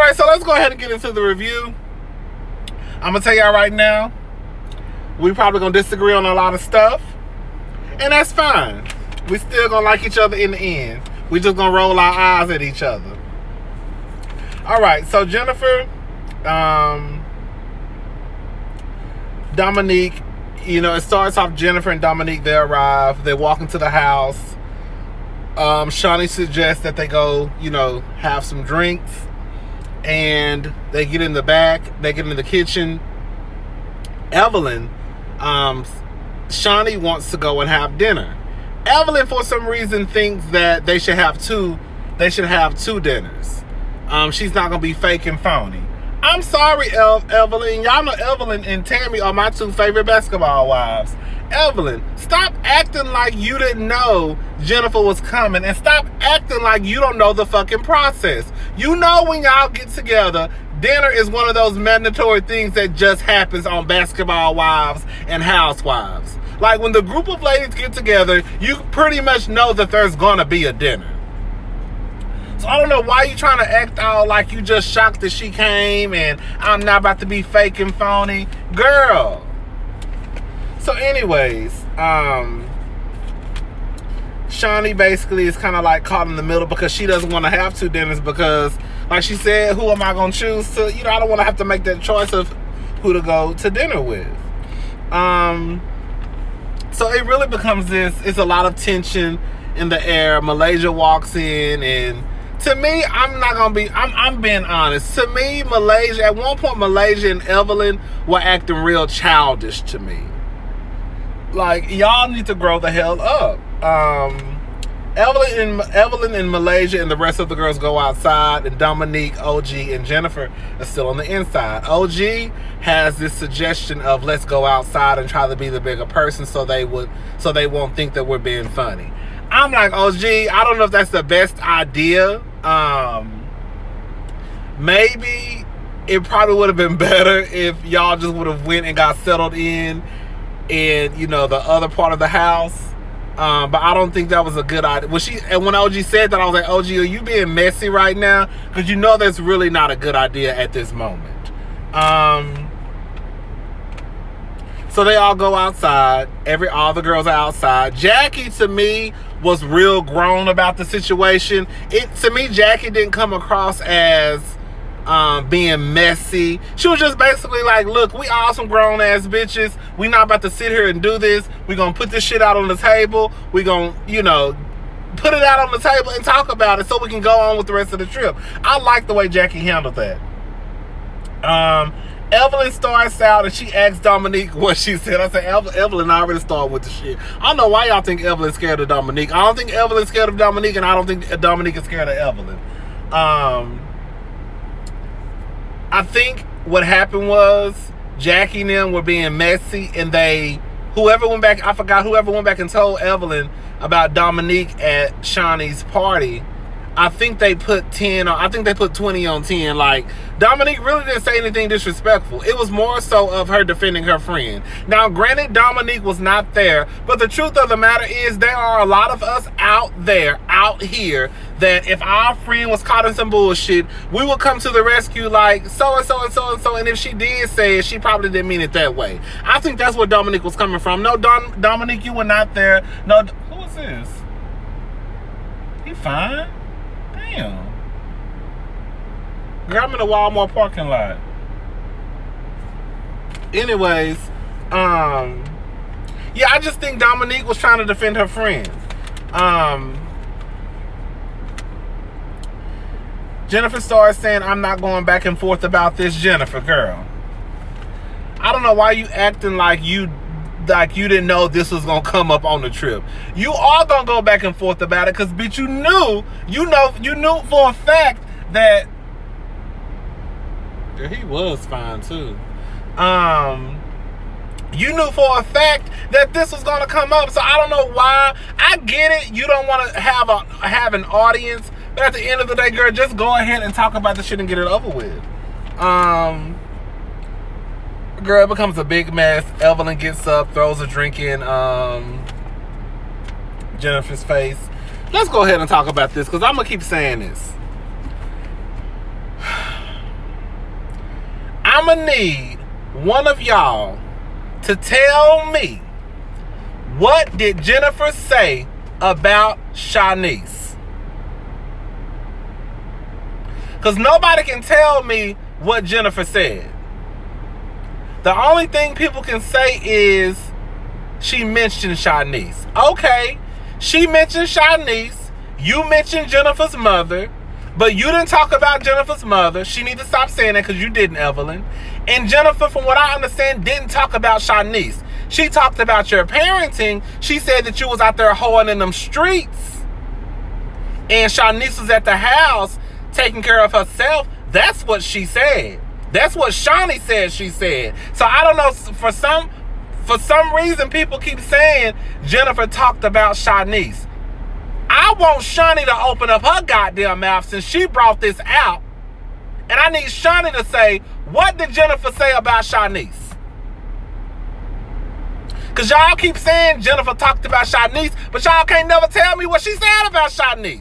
right, so let's go ahead and get into the review. I'm gonna tell y'all right now, we probably gonna disagree on a lot of stuff, and that's fine. We still gonna like each other in the end. We just gonna roll our eyes at each other. All right, so Jennifer, Dominique, you know, it starts off Jennifer and Dominique, they arrive, they walk into the house. Shaunie suggests that they go, you know, have some drinks, and they get in the back, they get in the kitchen. Evelyn, Shaunie wants to go and have dinner. Evelyn, for some reason, thinks that they should have two dinners. She's not gonna be fake and phony. I'm sorry, Evelyn. Y'all know Evelyn and Tammy are my two favorite basketball wives. Evelyn, stop acting like you didn't know Jennifer was coming, and stop acting like you don't know the fucking process. You know, when y'all get together, dinner is one of those mandatory things that just happens on Basketball Wives and Housewives. Like, when the group of ladies get together, you pretty much know that there's gonna be a dinner. So I don't know why you trying to act all like you just shocked that she came and I'm not about to be fake and phony. Girl. So anyways, Shaunie basically is kind of like caught in the middle because she doesn't want to have two dinners because, like she said, who am I going to choose to, you know, I don't want to have to make that choice of who to go to dinner with. So it really becomes this, it's a lot of tension in the air. Malaysia walks in, and to me, I'm being honest. To me, Malaysia, at one point, Malaysia and Evelyn were acting real childish to me. Like, y'all need to grow the hell up. Evelyn and Malaysia and the rest of the girls go outside, and Dominique, OG, and Jennifer are still on the inside. OG has this suggestion of let's go outside and try to be the bigger person so they won't think that we're being funny. I'm like, OG, I don't know if that's the best idea. Maybe it probably would have been better if y'all just would have went and got settled in, you know, the other part of the house. But I don't think that was a good idea. When OG said that, I was like, OG, are you being messy right now? Because you know that's really not a good idea at this moment. So they all go outside. All the girls are outside. Jackie, to me, was real grown about the situation. To me, Jackie didn't come across as being messy. She was just basically like, look, we all some grown ass bitches. We not about to sit here and do this. We gonna put this shit out on the table. We gonna, you know, put it out on the table and talk about it so we can go on with the rest of the trip. I like the way Jackie handled that. Evelyn starts out and she asks Dominique what she said. I said, Evelyn already started with the shit. I don't know why y'all think Evelyn's scared of Dominique. I don't think Evelyn's scared of Dominique, and I don't think Dominique is scared of Evelyn. I think what happened was Jackie and them were being messy, and whoever went back and told Evelyn about Dominique at Shaunie's party, I think they put 20 on 10. Like, Dominique really didn't say anything disrespectful. It was more so of her defending her friend. Now, granted, Dominique was not there, but the truth of the matter is there are a lot of us out here, that if our friend was caught in some bullshit, we would come to the rescue like so-and-so and so-and-so, and if she did say it, she probably didn't mean it that way. I think that's where Dominique was coming from. No, Dominique, you were not there. No, who is this? He fine? Damn. Girl, I'm in a Walmart parking lot. Anyways, yeah, I just think Dominique was trying to defend her friend. Jennifer starts saying, I'm not going back and forth about this. Jennifer, girl, I don't know why you acting like you didn't know this was gonna come up on the trip. You are gonna go back and forth about it, because bitch, you knew for a fact that he was fine too. You knew for a fact that this was gonna come up, so I don't know why. I get it, you don't want to have an audience, but at the end of the day, girl, just go ahead and talk about the shit and get it over with. Girl, it becomes a big mess. Evelyn gets up, throws a drink in Jennifer's face. Let's go ahead and talk about this, because I'm going to keep saying this. I'ma need one of y'all to tell me, what did Jennifer say about Shanice? Because nobody can tell me what Jennifer said. The only thing people can say is she mentioned Shanice. Okay, she mentioned Shanice. You mentioned Jennifer's mother, but you didn't talk about Jennifer's mother. She need to stop saying that because you didn't, Evelyn. And Jennifer, from what I understand, didn't talk about Shanice. She talked about your parenting. She said that you was out there hoeing in them streets. And Shanice was at the house taking care of herself. That's what she said. That's what Shani said she said. So I don't know, for some reason people keep saying Jennifer talked about Shanice. I want Shani to open up her goddamn mouth since she brought this out. And I need Shani to say, what did Jennifer say about Shanice? Because y'all keep saying Jennifer talked about Shanice, but y'all can't never tell me what she said about Shanice.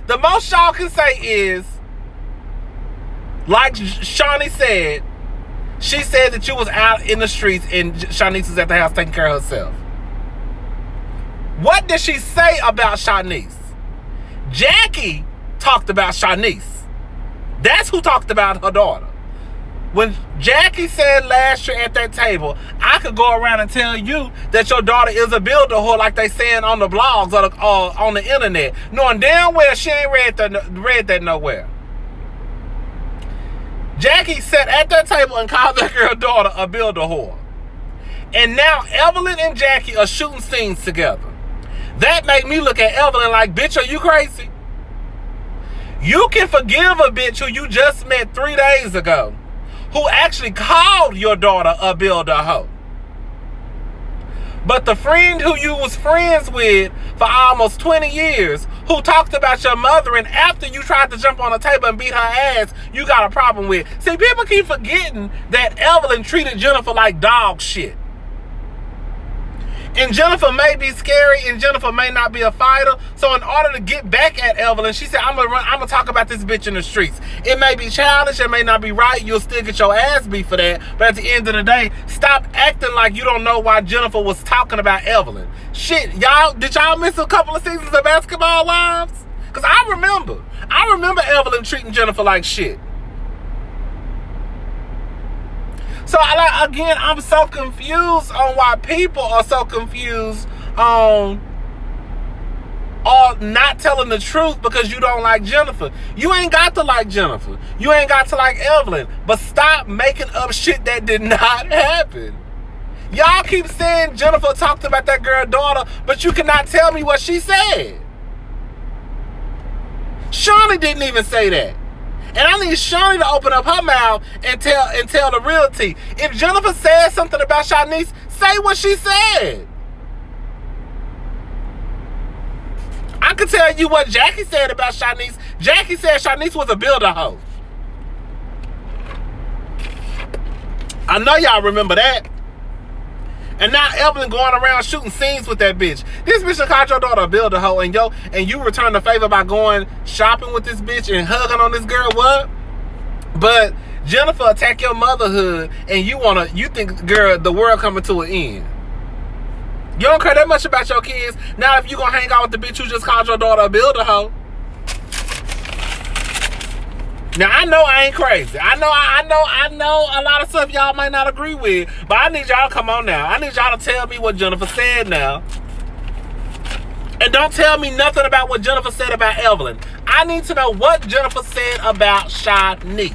The most y'all can say is, like Shani said, she said that you was out in the streets and Shanice was at the house taking care of herself. What did she say about Shanice? Jackie talked about Shanice. That's who talked about her daughter. When Jackie said last year at that table, I could go around and tell you that your daughter is a builder whore like they saying on the blogs or on the internet, knowing damn well she ain't read that nowhere. Jackie sat at that table and called that girl daughter a builder whore. And now Evelyn and Jackie are shooting scenes together. That make me look at Evelyn like, bitch, are you crazy? You can forgive a bitch who you just met 3 days ago, who actually called your daughter a builder hoe. But the friend who you was friends with for almost 20 years, who talked about your mother, and after you tried to jump on the table and beat her ass, you got a problem with. See, people keep forgetting that Evelyn treated Jennifer like dog shit. And Jennifer may be scary, and Jennifer may not be a fighter. So in order to get back at Evelyn, she said, I'm gonna talk about this bitch in the streets. It may be childish, it may not be right, you'll still get your ass beat for that. But at the end of the day, stop acting like you don't know why Jennifer was talking about Evelyn. Shit, y'all, did y'all miss a couple of seasons of Basketball Wives? Because I remember Evelyn treating Jennifer like shit. So, again, I'm so confused on why people are so confused on or not telling the truth because you don't like Jennifer. You ain't got to like Jennifer. You ain't got to like Evelyn. But stop making up shit that did not happen. Y'all keep saying Jennifer talked about that girl daughter, but you cannot tell me what she said. Shani didn't even say that. And I need Shani to open up her mouth and tell the real tea. If Jennifer said something about Shanice, say what she said. I can tell you what Jackie said about Shanice. Jackie said Shanice was a builder hoe. I know y'all remember that. And now Evelyn going around shooting scenes with that bitch. This bitch done called your daughter a builder hoe, and you return the favor by going shopping with this bitch and hugging on this girl. What? But Jennifer attack your motherhood, and you think, girl, the world coming to an end. You don't care that much about your kids. Now if you gonna hang out with the bitch who just called your daughter a builder hoe. Now, I know I ain't crazy. I know a lot of stuff y'all might not agree with, but I need y'all to come on now. I need y'all to tell me what Jennifer said now. And don't tell me nothing about what Jennifer said about Evelyn. I need to know what Jennifer said about Shanice.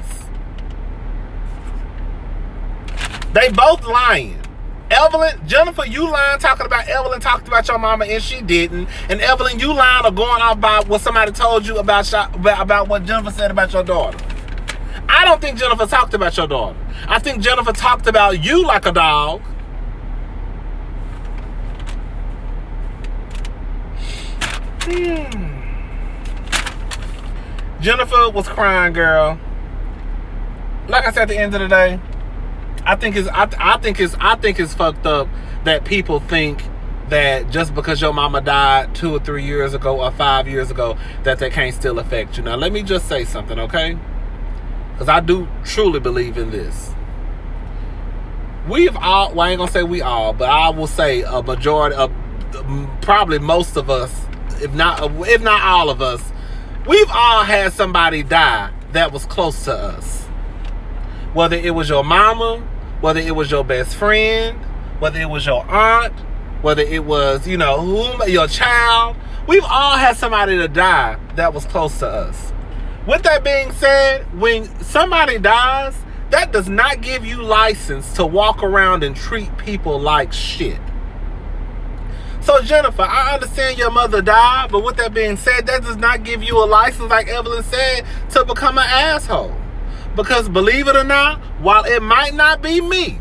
They both lying. Jennifer, you lying talking about Evelyn talked about your mama and she didn't. And Evelyn, you lying or going off about what somebody told you about what Jennifer said about your daughter. I don't think Jennifer talked about your daughter. I think Jennifer talked about you like a dog. Jennifer was crying, girl. Like I said, at the end of the day, I think it's fucked up that people think that just because your mama died 2 or 3 years ago or 5 years ago that can't still affect you. Now, let me just say something, okay? because I do truly believe in this. We've all, well, I ain't gonna say we all, but I will say a majority of, probably most of us, if not all of us, we've all had somebody die that was close to us. Whether it was your mama, whether it was your best friend, whether it was your aunt, whether it was, your child. We've all had somebody to die that was close to us. With that being said, when somebody dies, that does not give you license to walk around and treat people like shit. So Jennifer, I understand your mother died, but with that being said, that does not give you a license, like Evelyn said, to become an asshole. Because believe it or not, while it might not be me,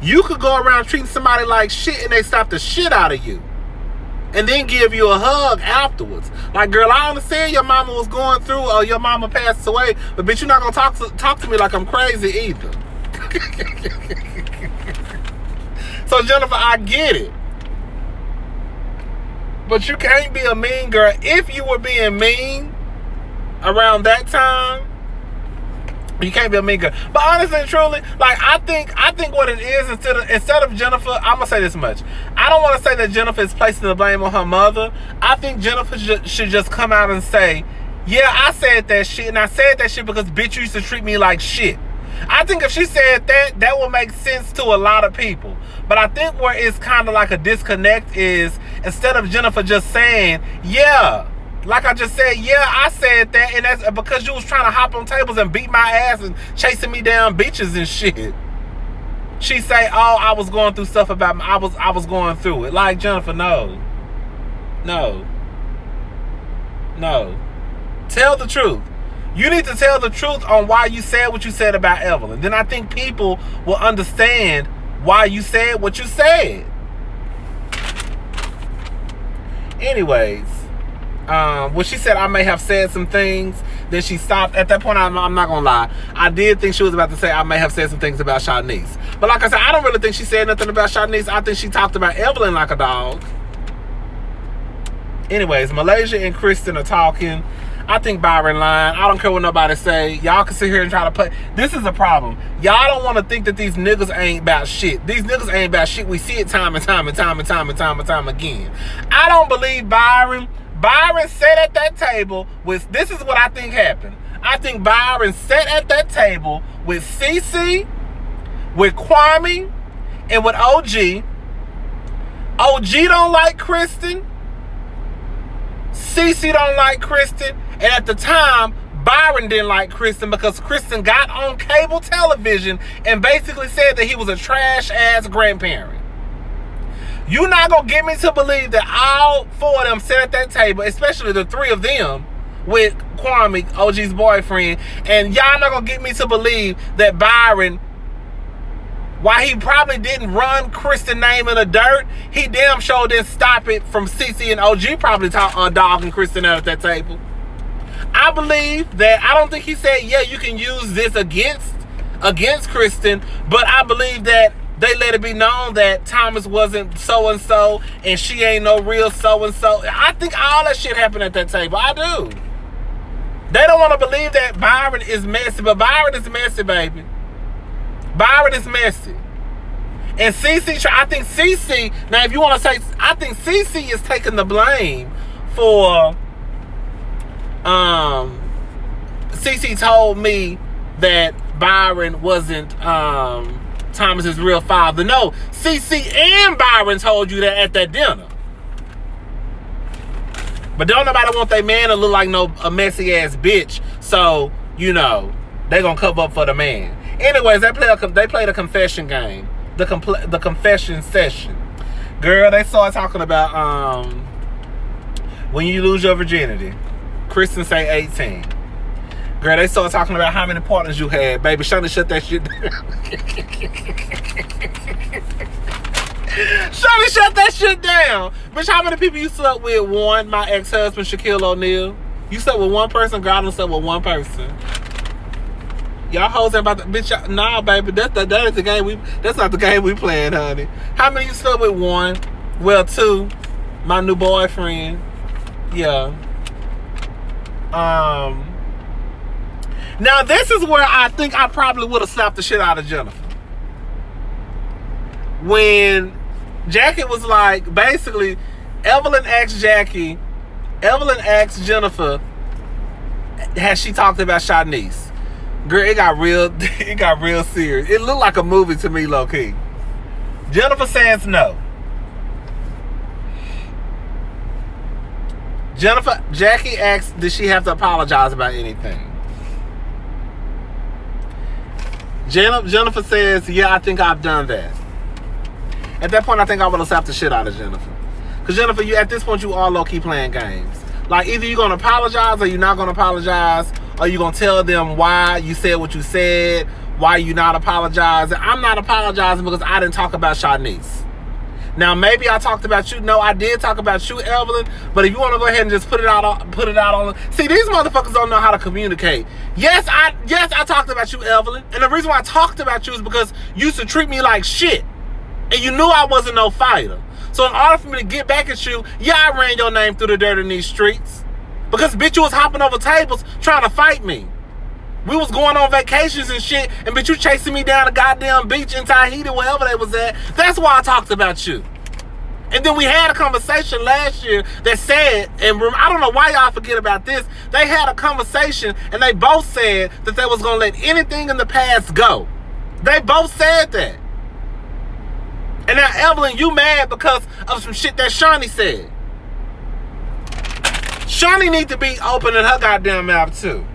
you could go around treating somebody like shit and they slap the shit out of you. And then give you a hug afterwards. Like, girl, I understand your mama was going through, or your mama passed away, but bitch, you're not gonna talk to me like I'm crazy either. So Jennifer, I get it. But you can't be a mean girl. If you were being mean around that time, you can't be a mean girl. But honestly and truly, like, I think what it is, instead of Jennifer, I'm gonna say this much. I don't want to say that Jennifer is placing the blame on her mother. I think Jennifer should just come out and say, yeah, I said that shit, and I said that shit because bitch used to treat me like shit. I think if she said that, that will make sense to a lot of people. But I think where it's kind of like a disconnect is, instead of Jennifer just saying, yeah, like I just said, yeah, I said that, and that's because you was trying to hop on tables and beat my ass and chasing me down beaches and shit. She say, oh, I was going through stuff about I was going through it. Like, Jennifer, no. Tell the truth. You need to tell the truth on why you said what you said about Evelyn. Then I think people will understand why you said what you said. Anyways, when she said I may have said some things, then she stopped. At that point, I'm not gonna lie, I did think she was about to say I may have said some things about Shanice. But like I said, I don't really think she said nothing about Shanice. I think she talked about Evelyn like a dog. Anyways, Malaysia and Kristen are talking. I think Byron lying. I don't care what nobody say. Y'all can sit here and try to play. This is a problem. Y'all don't want to think that these niggas ain't about shit. These niggas ain't about shit. We see it time and time again. I don't believe Byron. Byron sat at that table with, this is what I think happened. I think Byron sat at that table with CeCe, with Kwame, and with OG. OG don't like Kristen. CeCe don't like Kristen. And at the time, Byron didn't like Kristen because Kristen got on cable television and basically said that he was a trash-ass grandparent. You're not going to get me to believe that all four of them sat at that table, especially the three of them, with Kwame, OG's boyfriend, and y'all not going to get me to believe that Byron, while he probably didn't run Kristen's name in the dirt, he damn sure didn't stop it from CeCe and OG probably dogging Kristen out at that table. I believe that, I don't think he said, yeah, you can use this against Kristen, but I believe that they let it be known that Thomas wasn't so-and-so and she ain't no real so-and-so. I think all that shit happened at that table. I do. They don't want to believe that Byron is messy, but Byron is messy, baby. Byron is messy. And CeCe, I think CeCe, now if you want to say, I think CeCe is taking the blame for, CeCe told me that Byron wasn't, Thomas's real father. No, CeCe and Byron told you that at that dinner. But don't nobody want their man to look like a messy ass bitch. So, they gonna cover up for the man. Anyways, they played a confession game. The confession session. Girl, they started talking about when you lose your virginity. Kristen say 18. Girl, they started talking about how many partners you had. Baby, Shawty, shut that shit down. Shawty, shut that shit down. Bitch, how many people you slept with? One, my ex-husband, Shaquille O'Neal. You slept with one person, girl, I done slept with one person. Y'all hoes ain't about to, bitch, nah, baby, that is the game that's not the game we playing, honey. How many you slept with? One. Well, two. My new boyfriend. Yeah. Now, this is where I think I probably would have slapped the shit out of Jennifer. When Jackie was like, basically, Evelyn asked Jennifer, has she talked about Shanice? Girl, it got real serious. It looked like a movie to me, low key. Jennifer says no. Jackie asks, did she have to apologize about anything? Jennifer says, yeah, I think I've done that. At that point, I think I would have slapped the shit out of Jennifer. Because Jennifer, at this point, you all low-key playing games. Like, either you're going to apologize or you're not going to apologize, or you're going to tell them why you said what you said, why you not apologizing. I'm not apologizing because I didn't talk about Shanice. Now, maybe I talked about you. No, I did talk about you, Evelyn. But if you want to go ahead and just put it out on. See, these motherfuckers don't know how to communicate. Yes, I talked about you, Evelyn. And the reason why I talked about you is because you used to treat me like shit. And you knew I wasn't no fighter. So in order for me to get back at you, yeah, I ran your name through the dirt in these streets. Because, bitch, you was hopping over tables trying to fight me. We was going on vacations and shit, and bitch, you chasing me down the goddamn beach in Tahiti, wherever they was at. That's why I talked about you. And then we had a conversation last year that said, and I don't know why y'all forget about this, they had a conversation, and they both said that they was going to let anything in the past go. They both said that. And now, Evelyn, you mad because of some shit that Shawnee said. Shawnee need to be opening her goddamn mouth, too.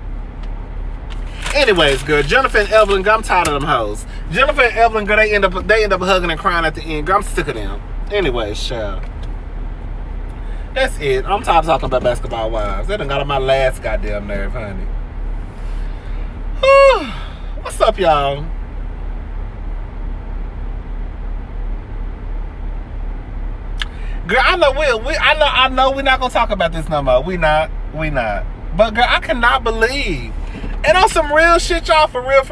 Anyways, girl, Jennifer and Evelyn, girl, I'm tired of them hoes. Jennifer and Evelyn, girl, they end up hugging and crying at the end. Girl, I'm sick of them. Anyways, child. That's it. I'm tired of talking about basketball wives. They done got on my last goddamn nerve, honey. Whew. What's up, y'all? Girl, I know we're not gonna talk about this no more. We not. But girl, I cannot believe. And on some real shit, y'all, for real.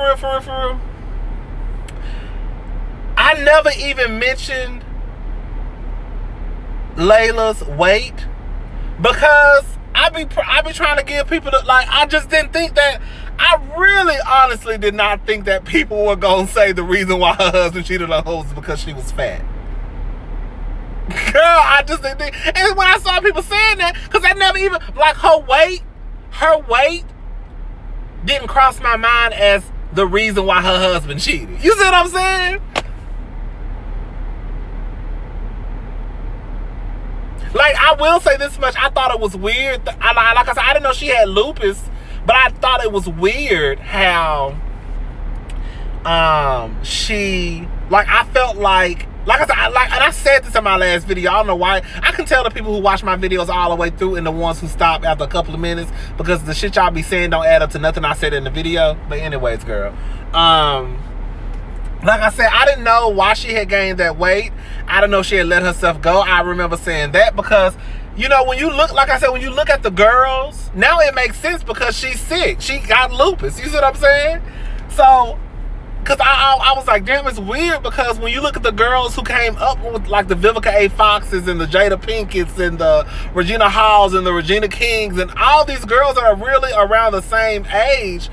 I never even mentioned Layla's weight because I be trying to give people I just didn't think that. I really honestly did not think that people were gonna say the reason why her husband cheated on her was because she was fat. Girl, I just didn't think. And when I saw people saying that, because I never even, her weight didn't cross my mind as the reason why her husband cheated. You see what I'm saying? Like, I will say this much. I thought it was weird. Like I said, I didn't know she had lupus, but I thought it was weird how I felt like I said, and I said this in my last video. I don't know why. I can tell the people who watch my videos all the way through and the ones who stop after a couple of minutes because the shit y'all be saying don't add up to nothing I said in the video. But anyways, girl. Like I said, I didn't know why she had gained that weight. I didn't know she had let herself go. I remember saying that because, you know, when you look, like I said, when you look at the girls, now it makes sense because she's sick. She got lupus. You see what I'm saying? So, because I was like, damn, it's weird because when you look at the girls who came up with like the Vivica A. Foxes and the Jada Pinkett's and the Regina Halls and the Regina Kings and all these girls that are really around the same age,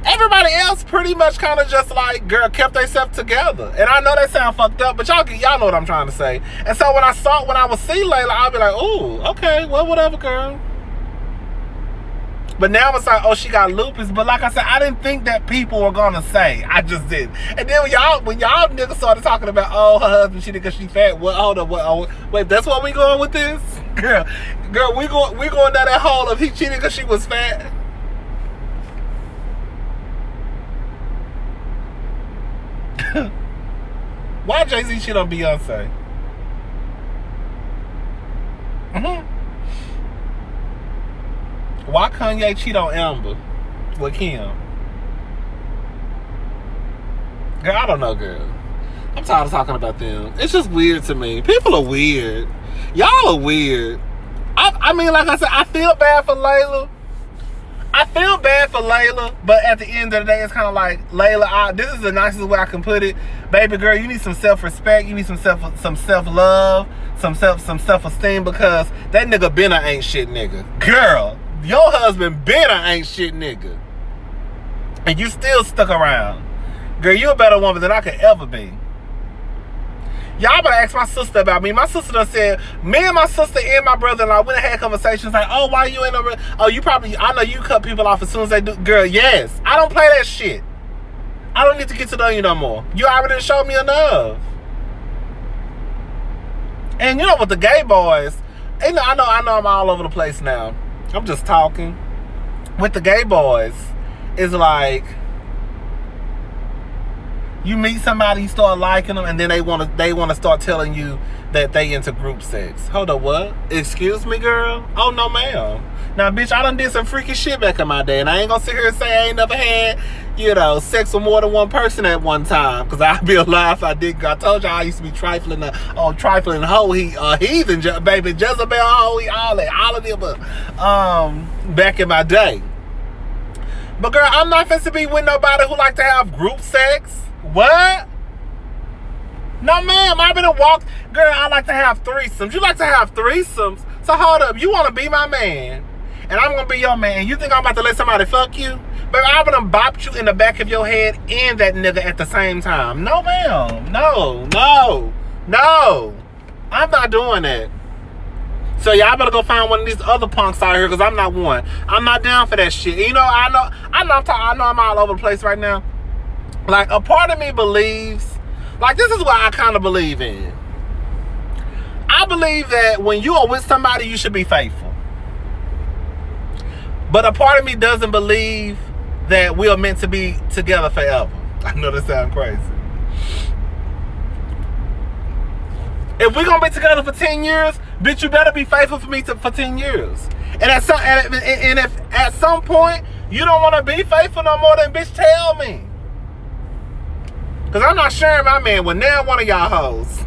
everybody else pretty much kind of just like, girl, kept themselves together. And I know they sound fucked up, but y'all know what I'm trying to say. And so when I would see Layla, I'd be like, ooh, okay, well, whatever, girl. But now it's like, oh, she got lupus. But like I said, I didn't think that people were gonna say. I just did. And then when y'all niggas started talking about, oh, her husband cheated because she fat. Well, hold up, wait, that's where we going with this, girl, we going down that hole of he cheated because she was fat. Why Jay-Z shit on Beyonce? Why Kanye cheat on Amber with Kim? Girl, I don't know, girl. I'm tired of talking about them. It's just weird to me. People are weird. Y'all are weird. I mean, like I said, I feel bad for Layla. But at the end of the day, it's kind of like, Layla, this is the nicest way I can put it. Baby girl, you need some self-respect. You need some self-love, some self-esteem because that nigga been a ain't shit nigga. Girl, your husband been a ain't shit nigga. And you still stuck around. Girl, you a better woman than I could ever be. Y'all better ask my sister about me. My sister done said, me and my sister and my brother-in-law went and had conversations like, oh, why you ain't no... Oh, you probably... I know you cut people off as soon as they do. Girl, yes. I don't play that shit. I don't need to get to know you no more. You already showed me enough. And you know what, the gay boys... You know, I know I'm all over the place now. I'm just talking. With the gay boys, it's like... You meet somebody, you start liking them, and then they want to start telling you that they into group sex. Hold up, what? Excuse me, girl? Oh, no, ma'am. Now, bitch, I done did some freaky shit back in my day, and I ain't gonna sit here and say I ain't never had, you know, sex with more than one person at one time, because I'd be a lie if I did. I told y'all I used to be trifling hoe, heathen, baby, Jezebel, hoe, all of them, back in my day. But, girl, I'm not finna be with nobody who like to have group sex. What? No, ma'am. I've been a walk. Girl, I like to have threesomes. You like to have threesomes? So hold up. You want to be my man, and I'm going to be your man. And you think I'm about to let somebody fuck you? Baby, I'm going to bop you in the back of your head and that nigga at the same time. No, ma'am. No. I'm not doing that. So y'all better go find one of these other punks out here, because I'm not one. I'm not down for that shit. You know, I know I'm all over the place right now. Like, a part of me believes, like, this is what I kind of believe in. I believe that when you are with somebody, you should be faithful. But a part of me doesn't believe that we are meant to be together forever. I know that sounds crazy. If we're going to be together for 10 years, bitch, you better be faithful for me for 10 years. And if at some point you don't want to be faithful no more, then bitch, tell me. Because I'm not sharing my man with now one of y'all hoes.